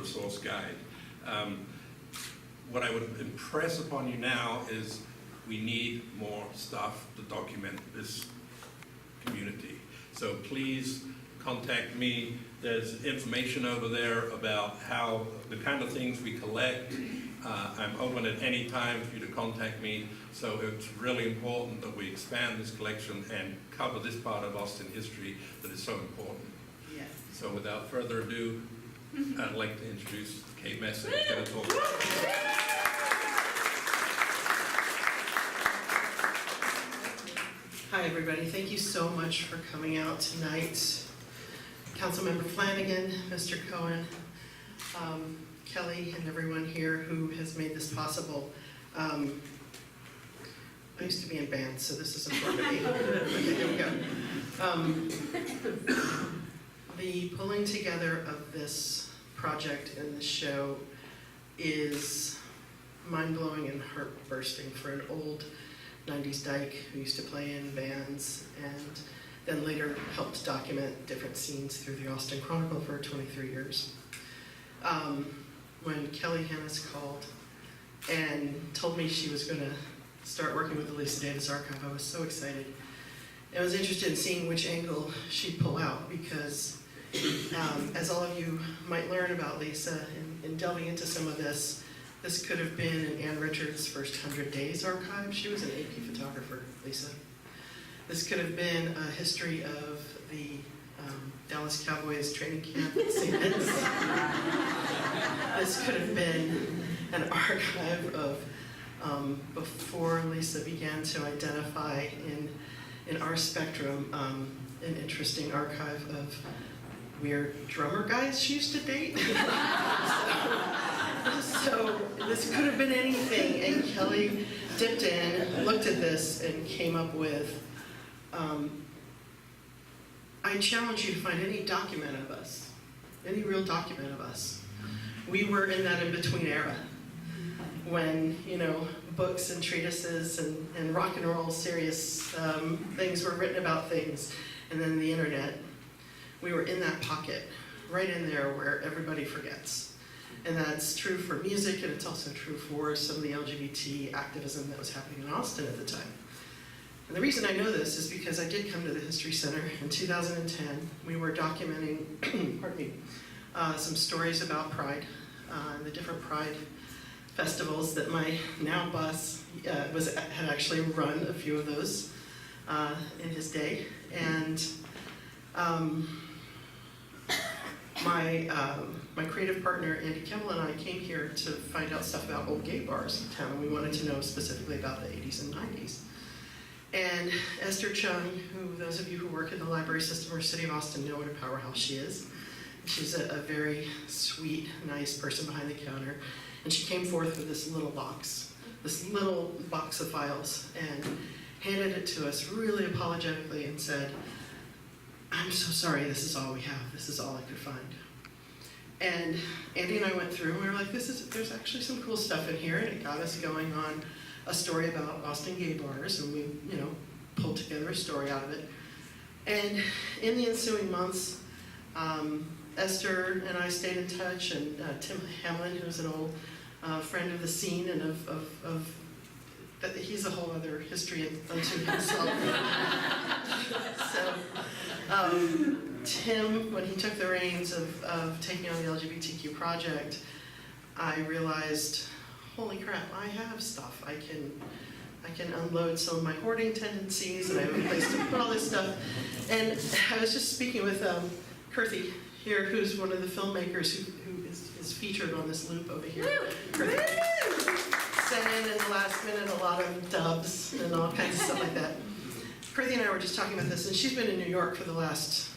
source guide. What I would impress upon you now is we need more stuff to document this community. So please contact me. There's information over there about how the kind of things we collect. I'm open at any time for you to contact me. So it's really important that we expand this collection and cover this part of Austin history that is so important. Yes. So without further ado, I'd like to introduce Kate Messer, who's going to talk. Hi, everybody. Thank you so much for coming out tonight. Councilmember Flanagan, Mr. Cohen, Kelly, and everyone here who has made this possible. I used to be in bands, so this is important to me. Okay, here we go. The pulling together of this project and this show is mind-blowing and heart-bursting for an old 90s dyke who used to play in bands and then later helped document different scenes through the Austin Chronicle for 23 years. When Kelly Hanus called and told me she was going to start working with the Lisa Davis Archive, I was so excited. I was interested in seeing which angle she'd pull out because as all of you might learn about Lisa in delving into some of this, this could have been in Ann Richards' first 100 Days archive. She was an AP photographer, Lisa. This could have been a history of the Dallas Cowboys training camp at St. Anne's. This could have been an archive of before Lisa began to identify in our spectrum an interesting archive of weird drummer guys she used to date. So this could have been anything, and Kelly dipped in, looked at this, and came up with, I challenge you to find any document of us, any real document of us. We were in that in-between era when, you know, books and treatises and rock and roll serious things were written about things, and then the internet. We were in that pocket, right in there where everybody forgets. And that's true for music, and it's also true for some of the LGBT activism that was happening in Austin at the time. And the reason I know this is because I did come to the History Center in 2010. We were documenting, pardon me, some stories about Pride, the different Pride festivals that my now boss had actually run a few of those in his day. And my creative partner, Andy Kimball, and I came here to find out stuff about old gay bars in town. We wanted to know specifically about the 80s and 90s. And Esther Chung, who those of you who work in the library system or City of Austin know what a powerhouse she is. She's a very sweet, nice person behind the counter. And she came forth with this little box of files, and handed it to us really apologetically and said, I'm so sorry, this is all we have. This is all I could find. And Andy and I went through and we were like, there's actually some cool stuff in here, and it got us going on a story about Austin gay bars, and we, you know, pulled together a story out of it. And in the ensuing months, Esther and I stayed in touch, and Tim Hamblin, who's an old friend of the scene and of he's a whole other history unto himself. So Tim, when he took the reins of taking on the LGBTQ project, I realized, holy crap, I have stuff. I can unload some of my hoarding tendencies, and I have a place to put all this stuff. And I was just speaking with Kirthy here, who's one of the filmmakers who is featured on this loop over here. Sent in the last minute a lot of dubs and all kinds of stuff like that. Kirthy and I were just talking about this, and she's been in New York for the last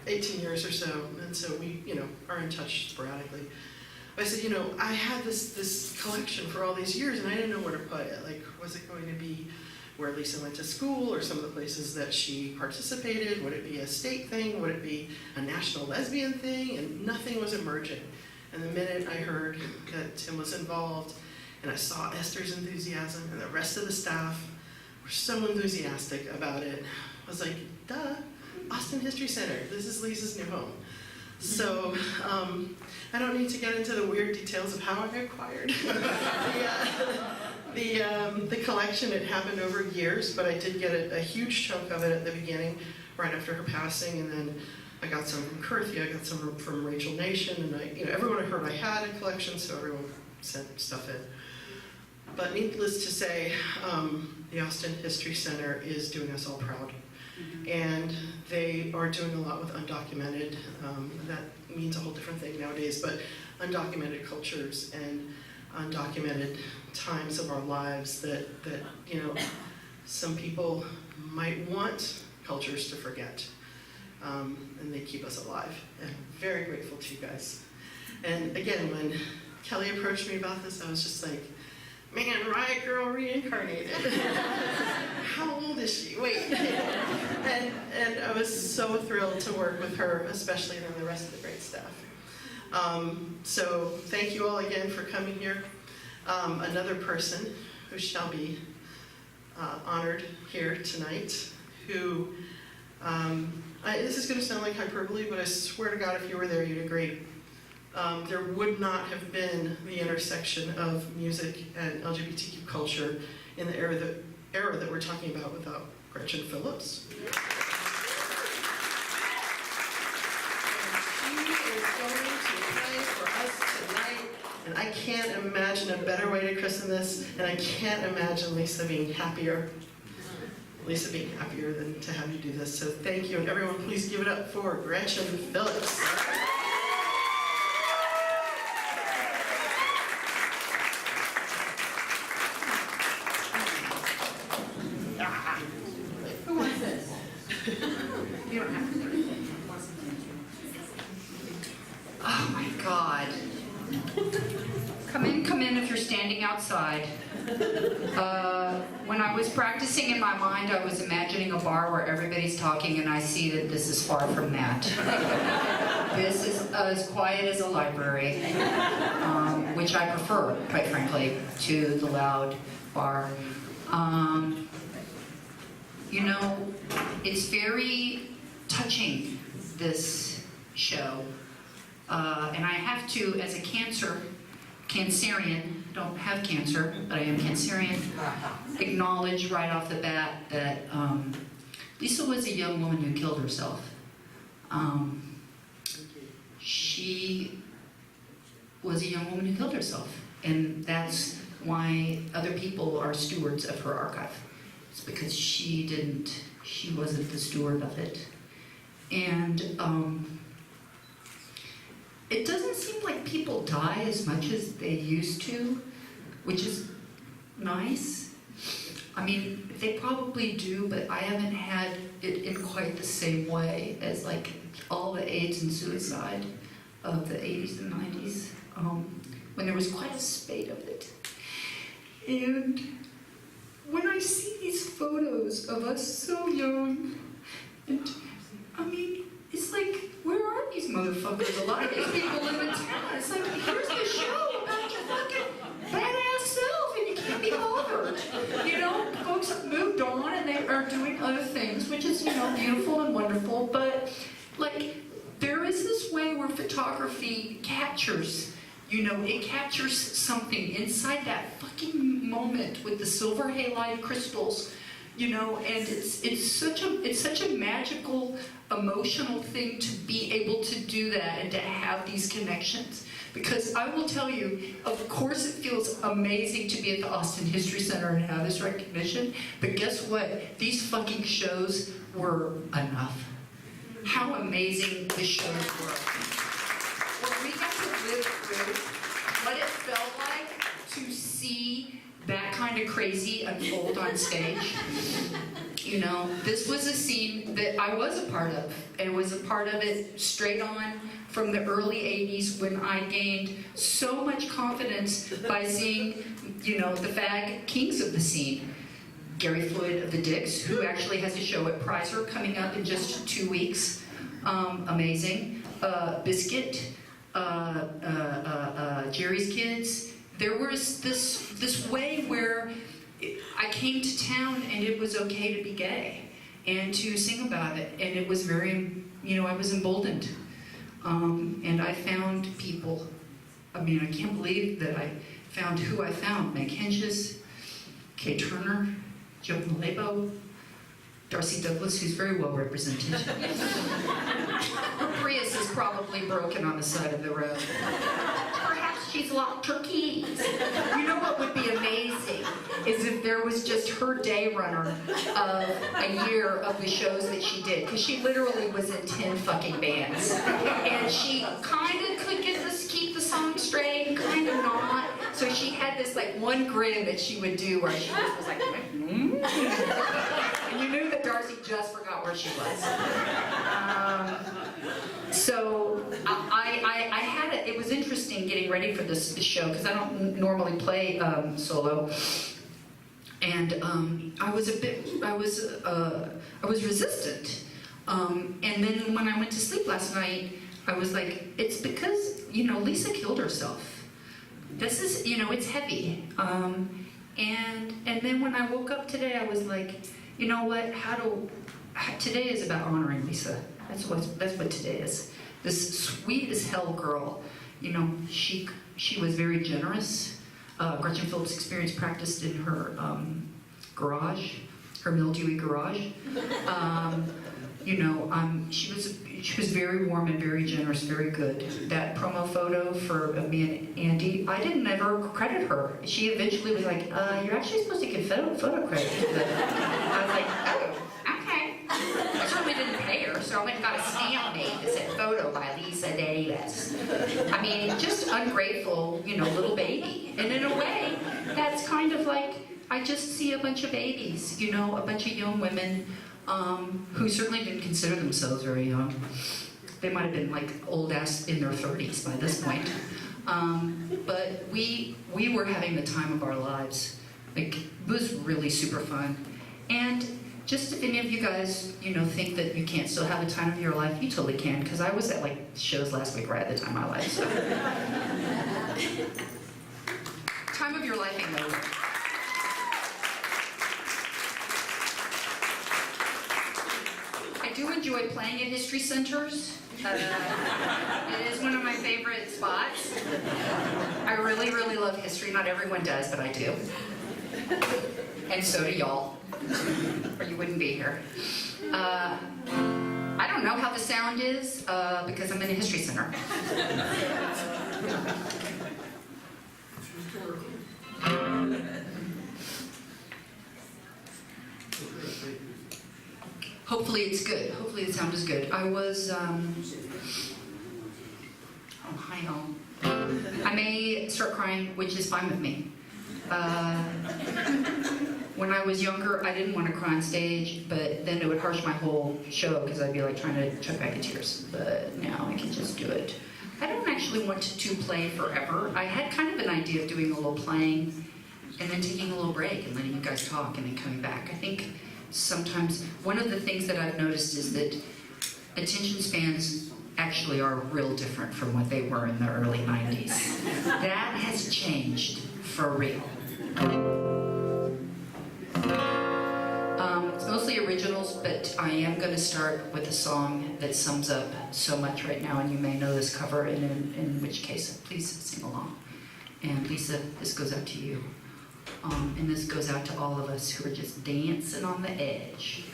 18 years or so, and so we, you know, are in touch sporadically. But I said, you know, I had this collection for all these years, and I didn't know where to put it. Like, was it going to be where Lisa went to school, or some of the places that she participated? Would it be a state thing? Would it be a national lesbian thing? And nothing was emerging. And the minute I heard that Tim was involved, and I saw Esther's enthusiasm, and the rest of the staff were so enthusiastic about it, I was like, duh, Austin History Center, this is Lisa's new home. So I don't need to get into the weird details of how I acquired the collection. It happened over years, but I did get a huge chunk of it at the beginning, right after her passing, and then I got some from Kurthia, I got some from Rachel Nation, and everyone had heard I had a collection, so everyone sent stuff in. But needless to say, the Austin History Center is doing us all proud. And they are doing a lot with undocumented, that means a whole different thing nowadays, but undocumented cultures and undocumented times of our lives that some people might want cultures to forget. And they keep us alive. And I'm very grateful to you guys. And again, when Kelly approached me about this, I was just like, man, Riot Girl reincarnated. How old is she? Wait. and I was so thrilled to work with her, especially and the rest of the great staff. So thank you all again for coming here. Another person who shall be honored here tonight, who, this is going to sound like hyperbole, but I swear to God, if you were there, you'd agree. There would not have been the intersection of music and LGBTQ culture in the era that we're talking about without Gretchen Phillips. She is going to play for us tonight, and I can't imagine a better way to christen this, and I can't imagine Lisa being happier. Than to have you do this. So thank you, and everyone please give it up for Gretchen Phillips. Who wants this? You don't have to. Oh my God. Come in if you're standing outside. When I was practicing in my mind, I was imagining a bar where everybody's talking, and I see that this is far from that. This is as quiet as a library, which I prefer, quite frankly, to the loud bar. It's very touching, this show. And I have to, as a Cancerian, don't have cancer, but I am Cancerian, acknowledge right off the bat that Lisa was a young woman who killed herself. She was a young woman who killed herself, and that's why other people are stewards of her archive. It's because she wasn't the steward of it. And it doesn't seem like people die as much as they used to, which is nice. I mean, they probably do, but I haven't had it in quite the same way as like all the AIDS and suicide of the 80s and 90s, when there was quite a spate of it. And when I see these photos of us so young, and I mean, it's like, where are these motherfuckers? A lot of these people live in town. It's like, here's the show about your fucking badass self, and you can't be bothered. Folks have moved on, and they are doing other things, which is, beautiful and wonderful. But, like, there is this way where photography captures, it captures something inside that fucking moment with the silver halide crystals. And it's such a magical, emotional thing to be able to do that and to have these connections. Because I will tell you, of course it feels amazing to be at the Austin History Center and have this recognition, but guess what? These fucking shows were enough. How amazing the shows were. What we got to live through, what it felt like to see that kind of crazy unfold on stage. This was a scene that I was a part of. And was a part of it straight on from the early 80s when I gained so much confidence by seeing, the fag kings of the scene. Gary Floyd of the Dicks, who actually has a show at Prizer coming up in just 2 weeks. Amazing. Biscuit, Jerry's Kids. There was this way where I came to town and it was okay to be gay and to sing about it, and it was very, I was emboldened. And I found people, I mean, I can't believe that I found who I found. Meg Hinges, Kay Turner, Joe Malebo, Darcy Douglas, who's very well represented. Her Prius is probably broken on the side of the road. Perhaps she's locked her keys. You know what would be amazing is if there was just her day runner of a year of the shows that she did, because she literally was in 10 fucking bands. And she kind of could keep the song straight, kind of not. So she had this like one grin that she would do where she just was like, and you knew that Darcy just forgot where she was. So I had it. It was interesting getting ready for this show because I don't normally play solo, and I was resistant. And then when I went to sleep last night, I was like, it's because Lisa killed herself. This is it's heavy. And then when I woke up today, I was like, you know what? Today is about honoring Lisa. That's what today is. This sweet as hell girl. She was very generous. Gretchen Phillips experience practiced in her garage, her mildewy garage. She was very warm and very generous, very good. That promo photo for me and Andy, I didn't ever credit her. She eventually was like, you're actually supposed to give photo credit to that. I was like, oh, okay. I certainly didn't pay her, so I went and got a stamp made that said photo by Lisa Davis. I mean, just ungrateful, little baby. And in a way, that's kind of like, I just see a bunch of babies, a bunch of young women who certainly didn't consider themselves very young. They might have been like old ass in their 30s by this point. But we were having the time of our lives. Like, it was really super fun. And just if any of you guys, think that you can't still have the time of your life, you totally can. Because I was at like shows last week right at the time of my life. So. Time of your life ain't over. I do enjoy playing at history centers. It is one of my favorite spots. I really, really love history. Not everyone does, but I do. And so do y'all, or you wouldn't be here. I don't know how the sound is because I'm in a history center. Hopefully it's good. Hopefully the sound is good. I was, hi all. I may start crying, which is fine with me. When I was younger, I didn't want to cry on stage, but then it would harsh my whole show because I'd be like trying to choke back the tears. But now I can just do it. I don't actually want to play forever. I had kind of an idea of doing a little playing and then taking a little break and letting you guys talk and then coming back. I think sometimes one of the things that I've noticed is that attention spans actually are real different from what they were in the early 90s. That has changed for real. It's mostly originals, but I am going to start with a song that sums up so much right now, and you may know this cover, and in which case, please sing along. And Lisa, this goes out to you. And this goes out to all of us who are just dancing on the edge.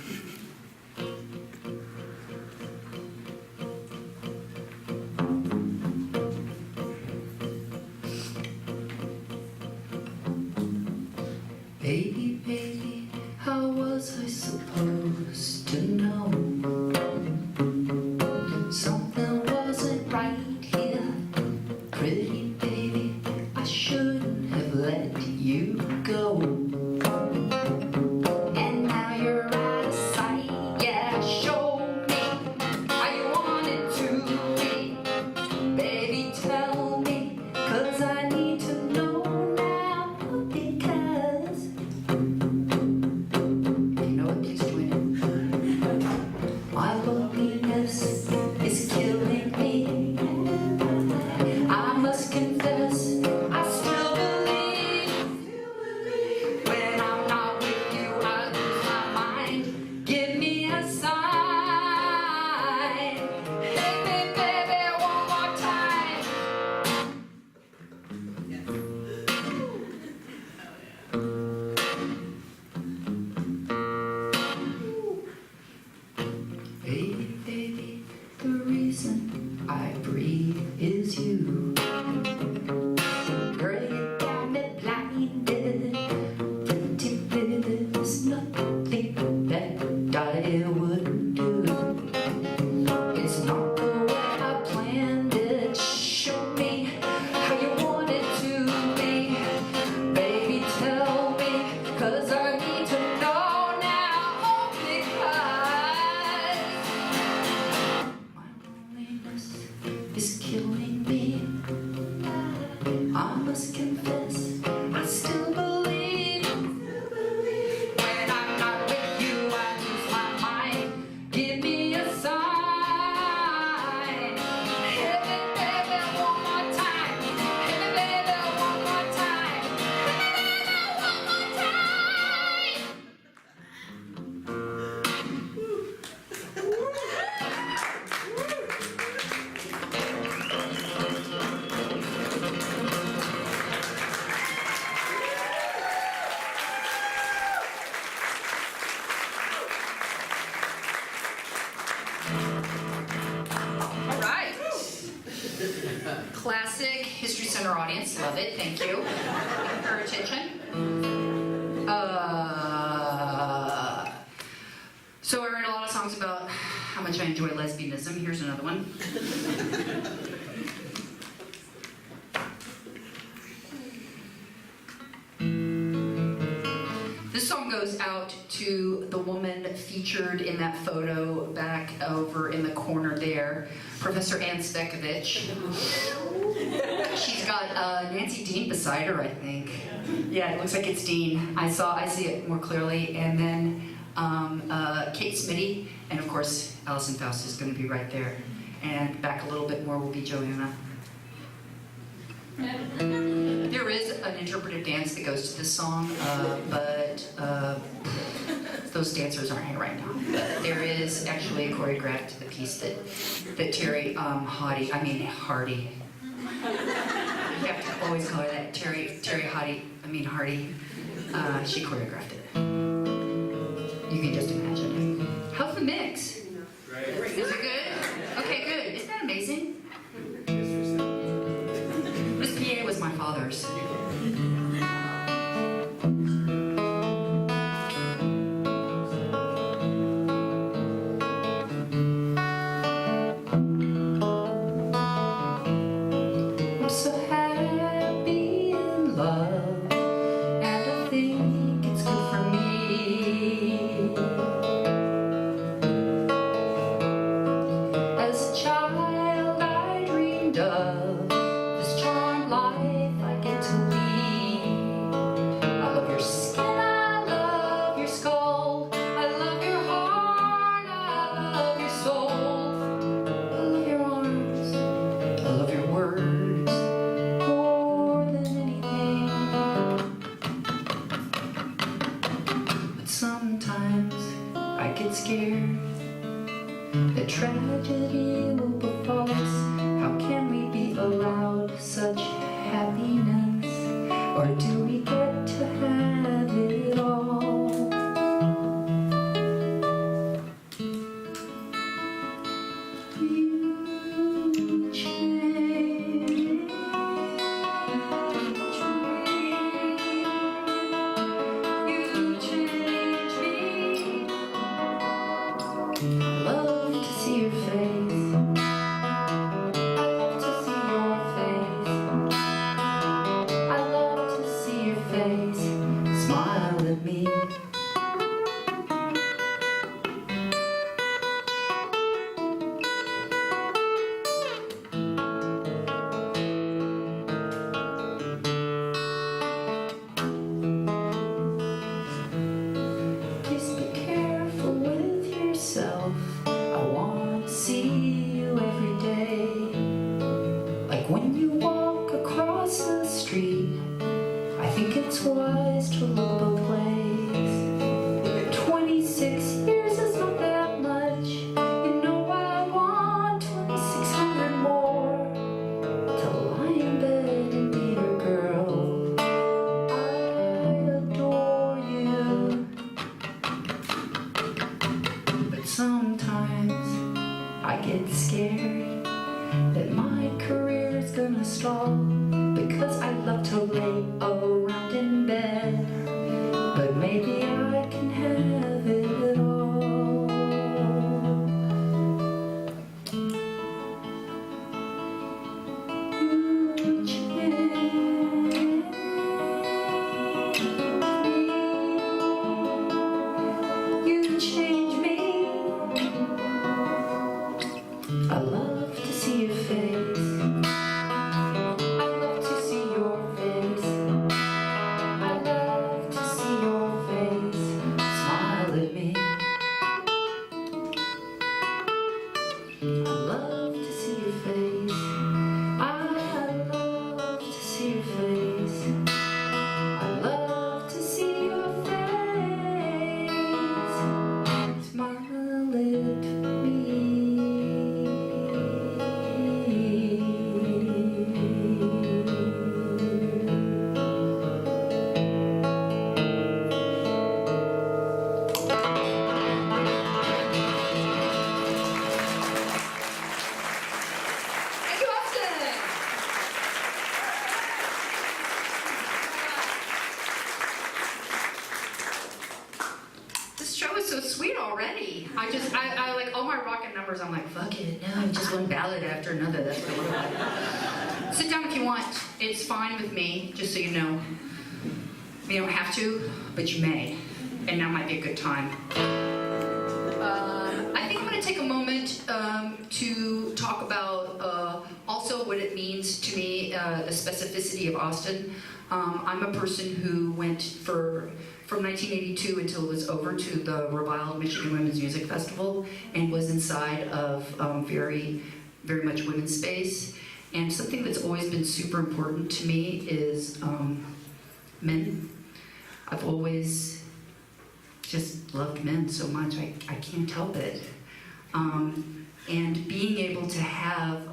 Baby, baby, how was I supposed to know? Something wasn't right here. Pretty baby, I shouldn't have let you go. And now you're out of sight. Yeah, show me how you wanted to be. Baby, tell me, 'cause I need to know now. Because you know what, please join in. My loneliness is killing me. I must confess, I still believe. When I'm not with you, I lose my mind. Give me a sign. Baby, baby, I must confess, I still believe. When I'm not with you, I lose my mind. Give me a sign. Hit me, baby, one more time. Hit me, baby, one more time. Hit me, baby, one more time. All right. Classic History Center audience. Love it. Thank you for your attention. So I write a lot of songs about how much I enjoy lesbianism. Here's another one. This song goes out to the woman featured in that photo back over in the corner there, Professor Ann Stekovich. She's got Nancy Dean beside her, I think. Yeah, it looks like it's Dean. I see it more clearly. And then Kate Smitty, and of course, Alison Faust is going to be right there. And back a little bit more will be Joanna. There is an interpretive dance that goes to this song, but those dancers aren't here right now. But there is actually a choreographed piece that Terry Hardy. You have to always call her that. Terry Hardy. She choreographed it. You can just imagine it. How's the mix? Great. Is it good? Okay, good. Isn't that amazing? This PA was my father's. I'm so happy in love, and I think it's good for me. As a child, I dreamed of this charmed life I get to lead. I love your skin, I love your skull, I love your heart, I love your soul, I love your arms, I love your words more than anything. But sometimes I get scared that tragedy will befall us. How can we be allowed such happiness? Or do we get to have it all? You change me. You change me. Love to see your face. I love to see your face. I love to see your face. Smile at me. Please be careful with yourself. I want to see you every day. Like when you walk across the street, I think it's wise to look both ways. 26 years is not that much. You know I want 2,600 more to lie in bed and be your girl. I adore you. But sometimes I get scared that my career is gonna stall because I love to lay around in bed. But maybe I can have it all. You change me. You change me. I love to see your face. I love to see numbers, I'm like, fuck it, no, just one ballad after another, that's what I look like. Sit down if you want, it's fine with me, just so you know. You don't have to, but you may, and now might be a good time. I think I'm going to take a moment to talk about also what it means to me, the specificity of Austin. I'm a person who went from 1982 until it was over to the Reviled Michigan Women's Music Festival and was inside of very, very much women's space. And something that's always been super important to me is men. I've always just loved men so much, I can't help it. And being able to have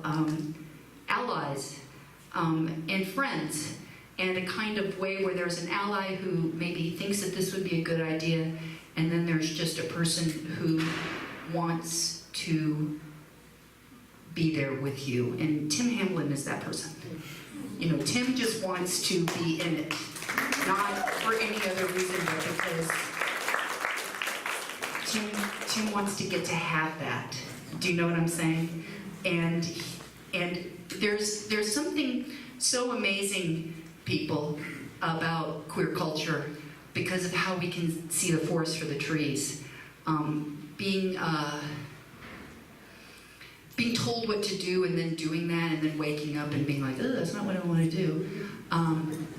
allies and friends, and a kind of way where there's an ally who maybe thinks that this would be a good idea, and then there's just a person who wants to be there with you. And Tim Hamblin is that person. You know, Tim just wants to be in it, not for any other reason, but because Tim wants to get to have that. Do you know what I'm saying? And there's something so amazing, people, about queer culture because of how we can see the forest for the trees. Being told what to do and then doing that and then waking up and being like, oh, that's not what I want to do.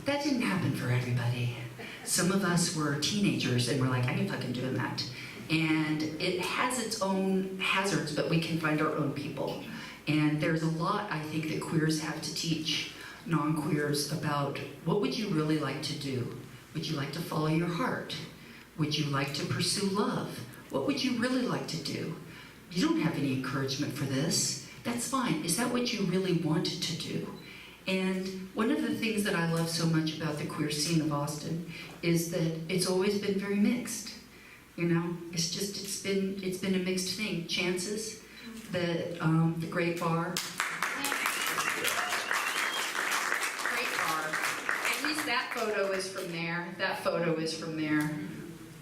That didn't happen for everybody. Some of us were teenagers and we're like, I ain't fucking doing that. And it has its own hazards, but we can find our own people. And there's a lot, I think, that queers have to teach non-queers about what would you really like to do? Would you like to follow your heart? Would you like to pursue love? What would you really like to do? You don't have any encouragement for this. That's fine. Is that what you really want to do? And one of the things that I love so much about the queer scene of Austin is that it's always been very mixed. You know, it's been a mixed thing. Chances, the Great Bar. Great Bar. At least that photo is from there. That photo is from there.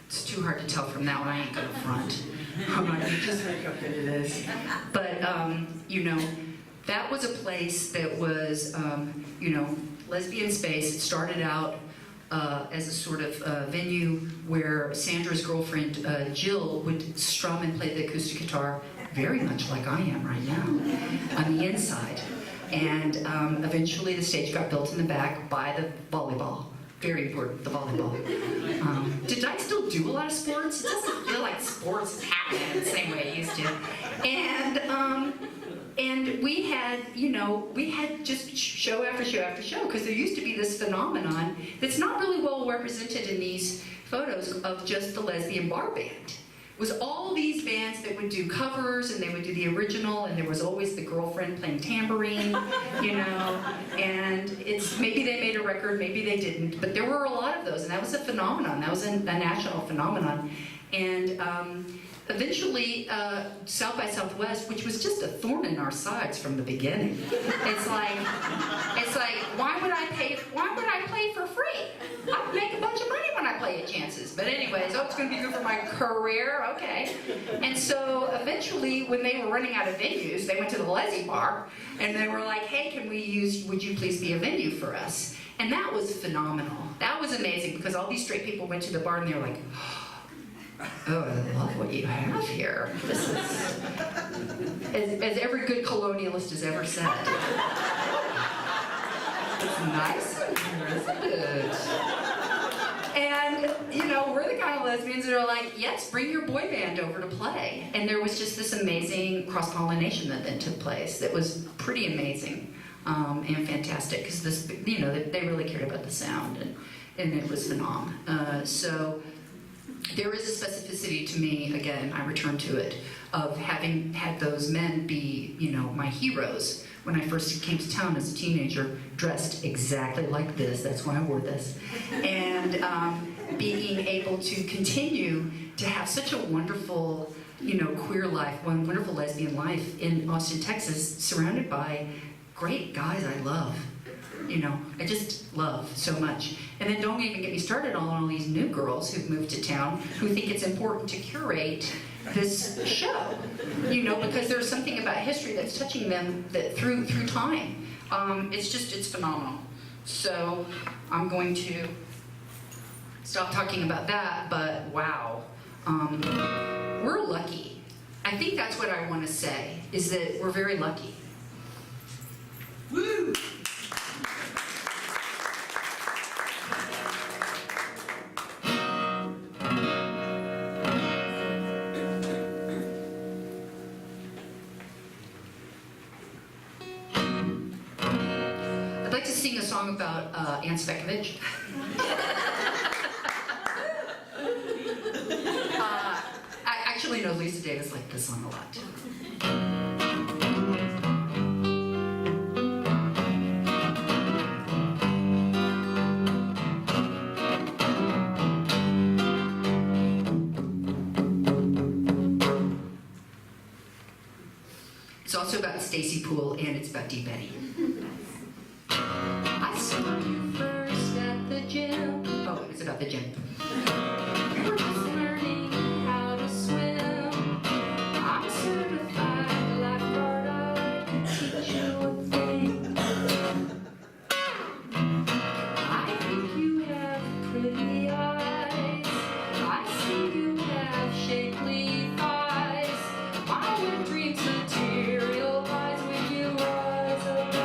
It's too hard to tell from that one. I ain't gonna front. I'm like, you just look how good it is. But you know, that was a place that was, you know, lesbian space. It started out as a sort of venue where Sandra's girlfriend, Jill, would strum and play the acoustic guitar, very much like I am right now, on the inside. And eventually the stage got built in the back by the volleyball. Very important, the volleyball. Did I still do a lot of sports? It doesn't feel like sports is happening the same way it used to. And we had, you know, we had just show after show after show, because there used to be this phenomenon that's not really well represented in these photos of just the lesbian bar band. It was all these bands that would do covers, and they would do the original, and there was always the girlfriend playing tambourine, you know, and it's, maybe they made a record, maybe they didn't, but there were a lot of those, and that was a phenomenon, that was a national phenomenon. And eventually, South by Southwest, which was just a thorn in our sides from the beginning. It's like, why would I play for free? I would make a bunch of money when I play at Chances. But anyways, oh, it's gonna be good for my career, okay. And so eventually, when they were running out of venues, they went to the Leslie Bar, and they were like, hey, would you please be a venue for us? And that was phenomenal. That was amazing, because all these straight people went to the bar and they were like, oh, I love what you have here. This is, as every good colonialist has ever said. It's nice in here, isn't it? And, you know, we're the kind of lesbians that are like, yes, bring your boy band over to play. And there was just this amazing cross-pollination that then took place that was pretty amazing and fantastic, because this, you know, they really cared about the sound, and it was phenomenal. So there is a specificity to me, again, I return to it, of having had those men be, you know, my heroes. When I first came to town as a teenager, dressed exactly like this, that's why I wore this, and being able to continue to have such a wonderful, you know, queer life, one wonderful lesbian life in Austin, Texas, surrounded by great guys I love. You know, I just love so much. And then don't even get me started on all these new girls who've moved to town who think it's important to curate this show, you know, because there's something about history that's touching them that through time. It's phenomenal. So I'm going to stop talking about that, but wow, we're lucky. I think that's what I want to say, is that we're very lucky. Woo! I'd like to sing a song about Anne Spekovich. I actually know Lisa Davis liked this song a lot. It's also about Stacy Poole, and it's about Dee Betty. I saw you first at the gym. Oh, it's about the gym. You were just learning how to swim. I'm a certified lifeguard. I can teach you a thing. I think you have pretty eyes. I see you have shapely thighs. My wet dreams materialize when you rise above.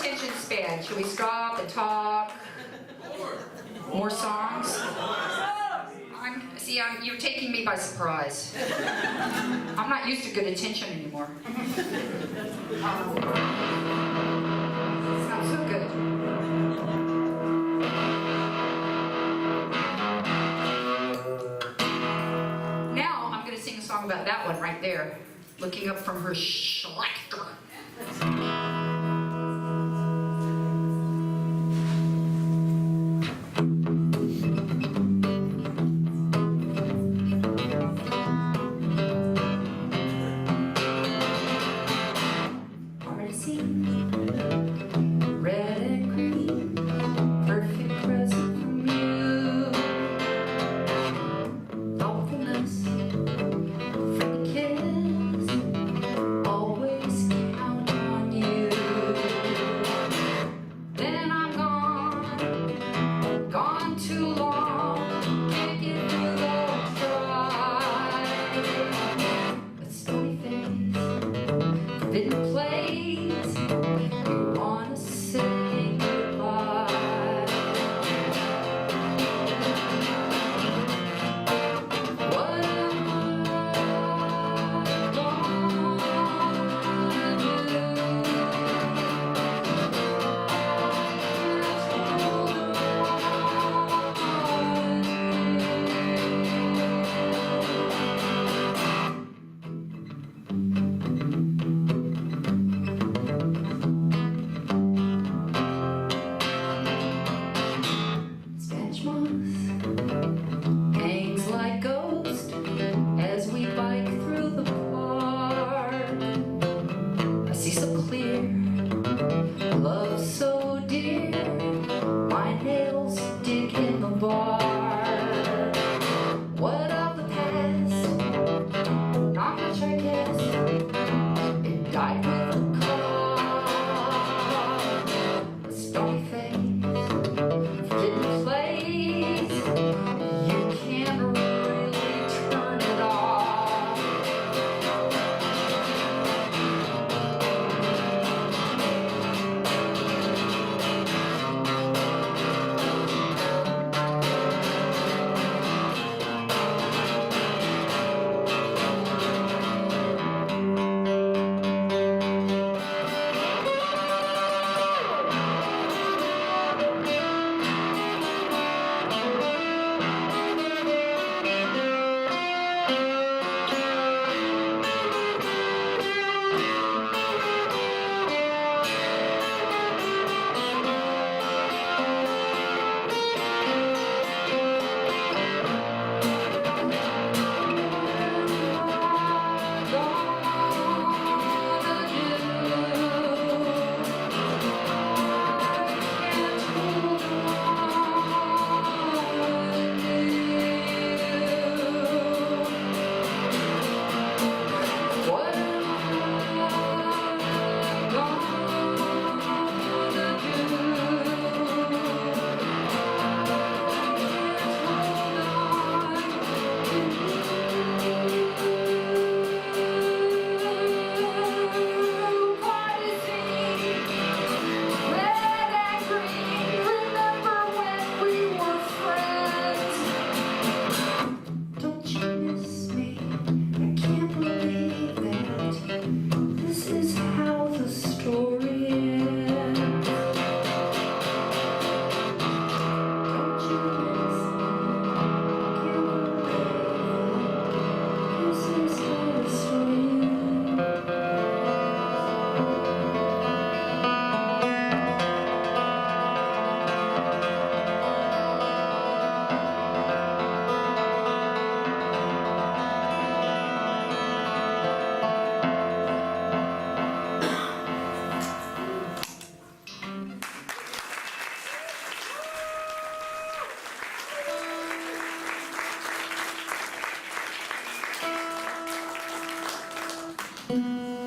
attention span. Should we stop and talk? More songs? You're taking me by surprise. I'm not used to good attention anymore. It's not so good. Now I'm going to sing a song about that one right there, looking up from her schlechter. Red and green, perfect present from you. Thoughtfulness, friendly kiss, always count on you. Then I'm gone too long, can't get through the drive. A stony face, forbidden place, you wanna say goodbye. What am I gonna Spanish moss hangs like ghost as we bike through the park. I see so clear, love so dear, my nails dig in the bark. What of the past? Not much, I guess. It died with a car. A stony face, forbidden place, you can't really turn it off.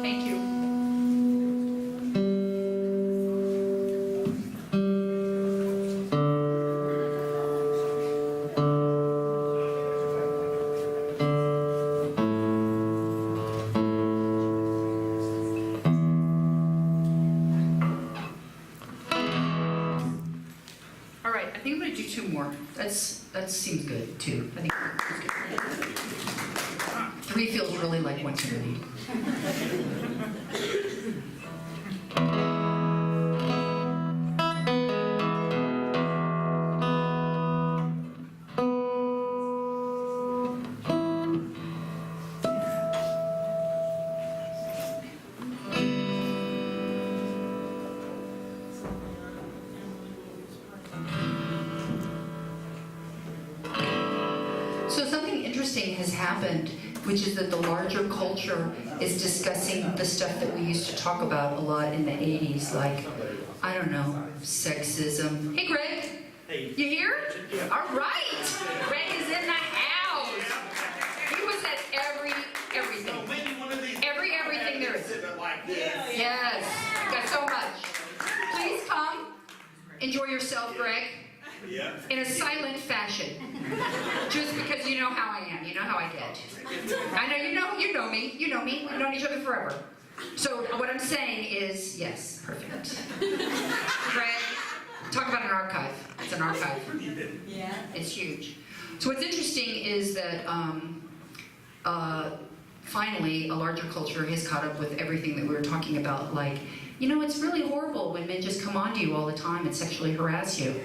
Thank you. more. That seems good too. I think that's good. 3 feels really like 1 too many. So something interesting has happened, which is that the larger culture is discussing the stuff that we used to talk about a lot in the 80s, like, I don't know, sexism. Hey, Greg. Hey. You here? Yeah. All right. Greg is in the house. He was at everything. So maybe one of these. Everything there is. Like this. Yes. You've got so much. Please come. Enjoy yourself, Greg. Yeah. In a silent fashion. Just because you know how I am. You know how I get. I know you know me. You know me. We've known each other forever. So what I'm saying is, yes, perfect. Greg, talk about an archive. It's an archive. Yeah. It's huge. So what's interesting is that finally a larger culture has caught up with everything that we were talking about. Like, you know, it's really horrible when men just come on to you all the time and sexually harass you.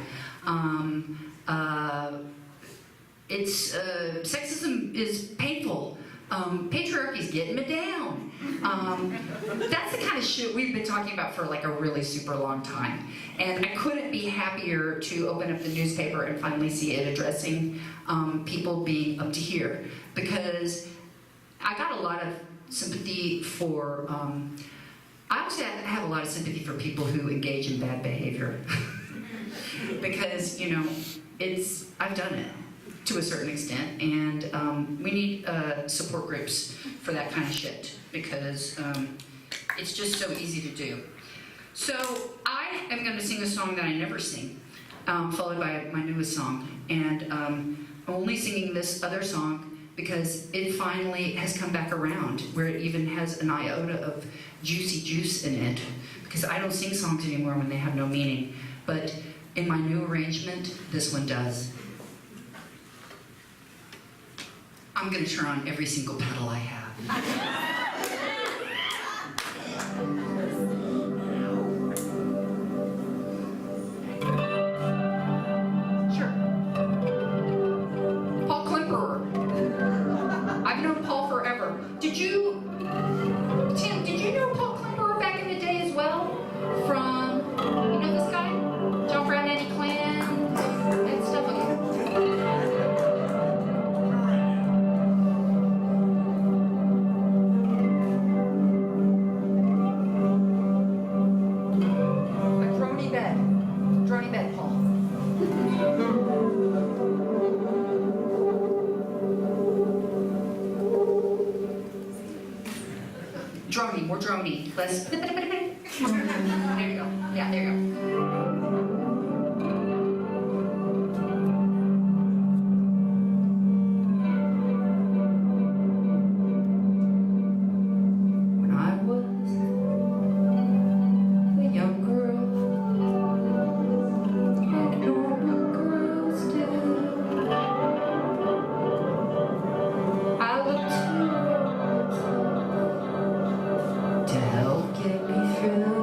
Sexism is painful. Patriarchy's getting me down. That's the kind of shit we've been talking about for like a really super long time. And I couldn't be happier to open up the newspaper and finally see it addressing people being up to here. Because I got a lot of sympathy for, I also have a lot of sympathy for people who engage in bad behavior. Because, you know, I've done it to a certain extent, and we need support groups for that kind of shit, because it's just so easy to do. So I am going to sing a song that I never sing, followed by my newest song, and I'm only singing this other song because it finally has come back around, where it even has an iota of juicy juice in it, because I don't sing songs anymore when they have no meaning, but in my new arrangement, this one does. I'm going to turn on every single pedal I have. Sure. Paul Klemperer. I've known Paul forever. Tim, did you know Paul Klemperer back in the day as well? From, you know this guy? John Brown, Eddie Clan, and stuff like that. Drony bed, Paul. Drony, more drony. Less. There you go. Yeah, there you go. When I was a young girl, and normal girls do, I looked to help get me through.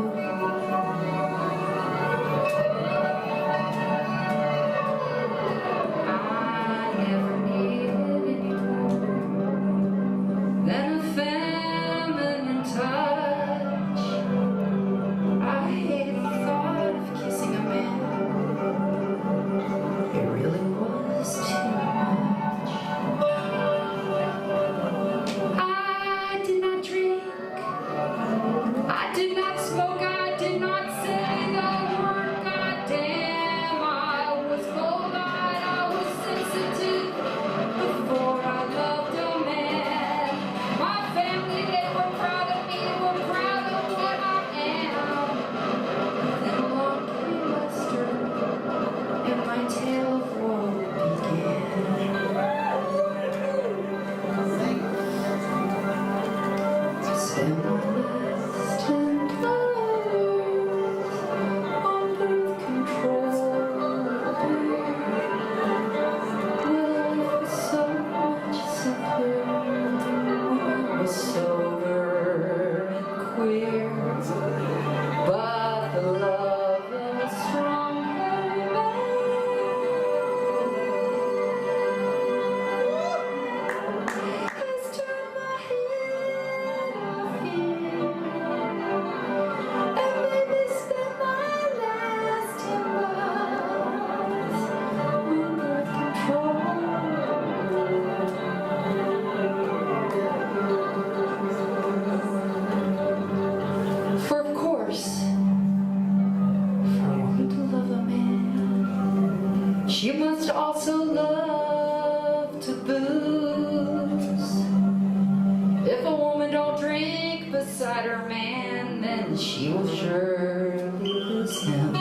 beside her man, then she will surely lose him.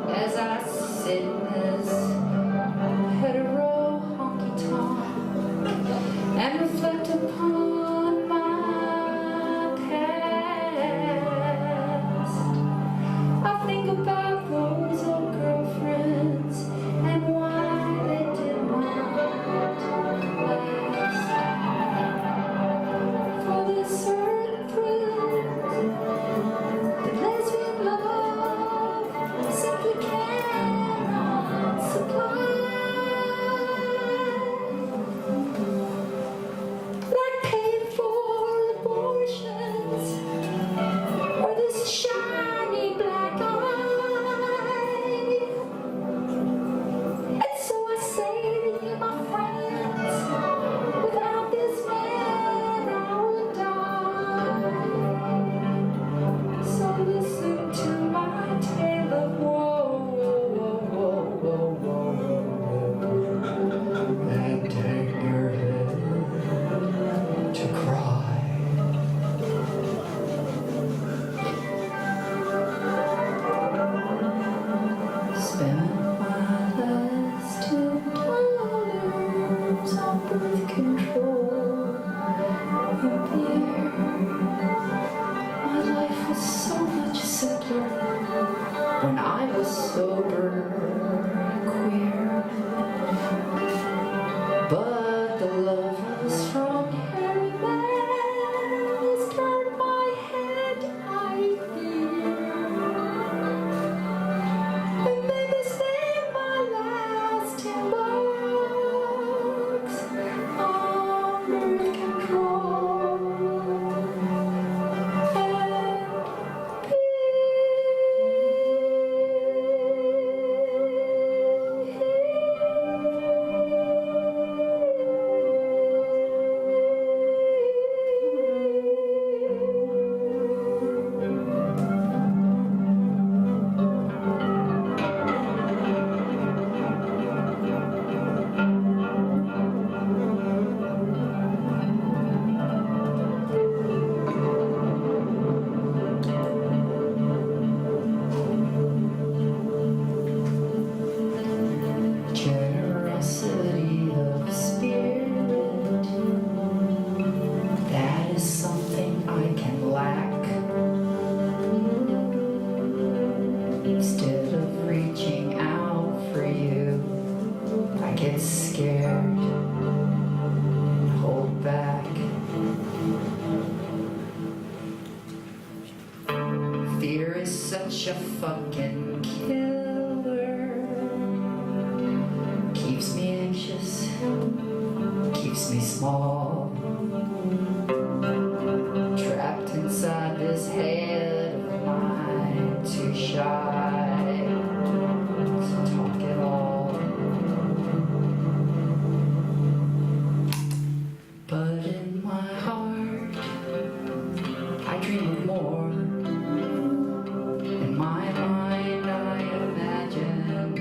As I sit in this hetero honky-tonk and reflect upon my past, I think about those old girlfriends and why they did not last. For this certain thrill that lesbian love simply cannot supply. Like paid for abortions or this shiny black eye. And so I say to you, my friends, without this man I would die. So listen to my tale of woe, and take your head to cry. Spent my last $10 on birth control and beer. My life was so much simpler when I was sober and queer. But the love of a strong hairy man has turned my head, I fear. And made me spend my last $10 on birth control and generosity of spirit, that is something I can lack. Instead of reaching out for you, I get scared and hold back. Fear is such a fucking killer. Keeps me anxious, keeps me small, trapped inside this head of mine, too shy to talk at all. But in my heart, I dream of more. In my mind, I imagine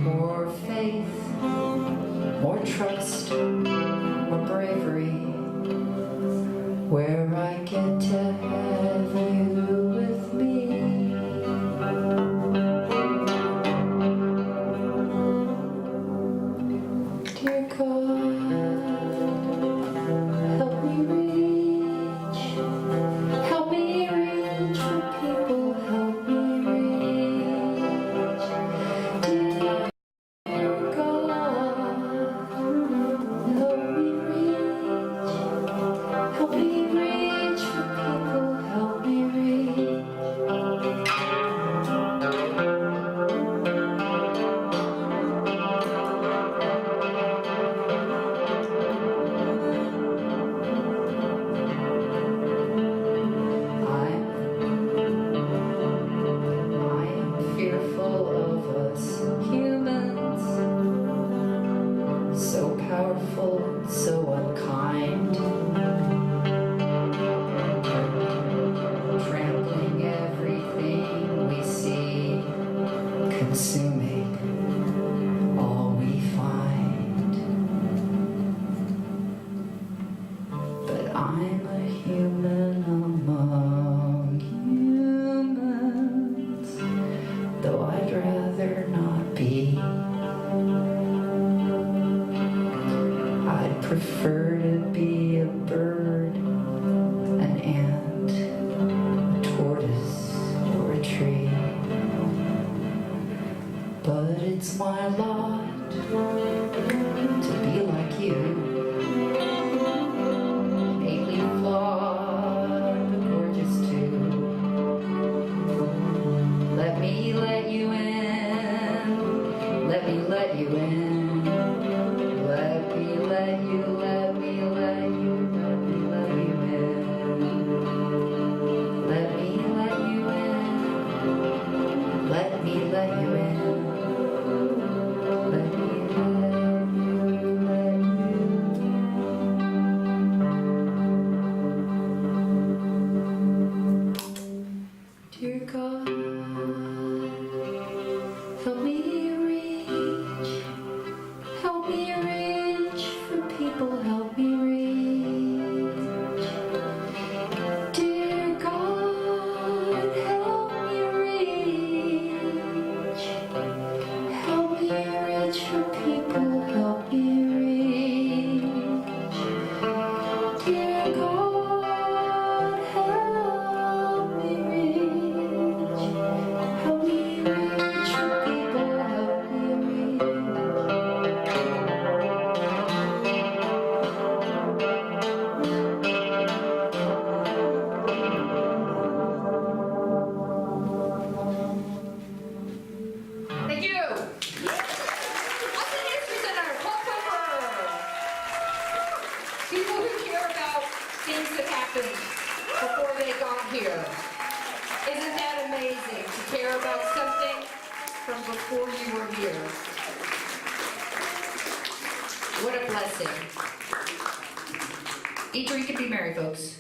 more faith, more trust, make all we find. But I'm a human among humans, though I'd rather not be. I'd prefer to be a bird, an ant, a tortoise, or a tree. But it's my lot to be like you, innately flawed but gorgeous too. Let me let you in, let me let you in. Let me let you, let me let you, let me let you in. Let me let you in. Let me let you in. Let me let you, dear God, help me reach. Help me reach for people, help me reach. Dear God, help me reach. Help me reach for people, help me reach. Dear God, help me reach. Help me reach for people, help me reach. Thank you. Austin History Center, Paul Klemperer. People who care about things that happened before they got here. Isn't that amazing to care about something from before you were here? What a blessing. Eat, drink, and be merry, folks.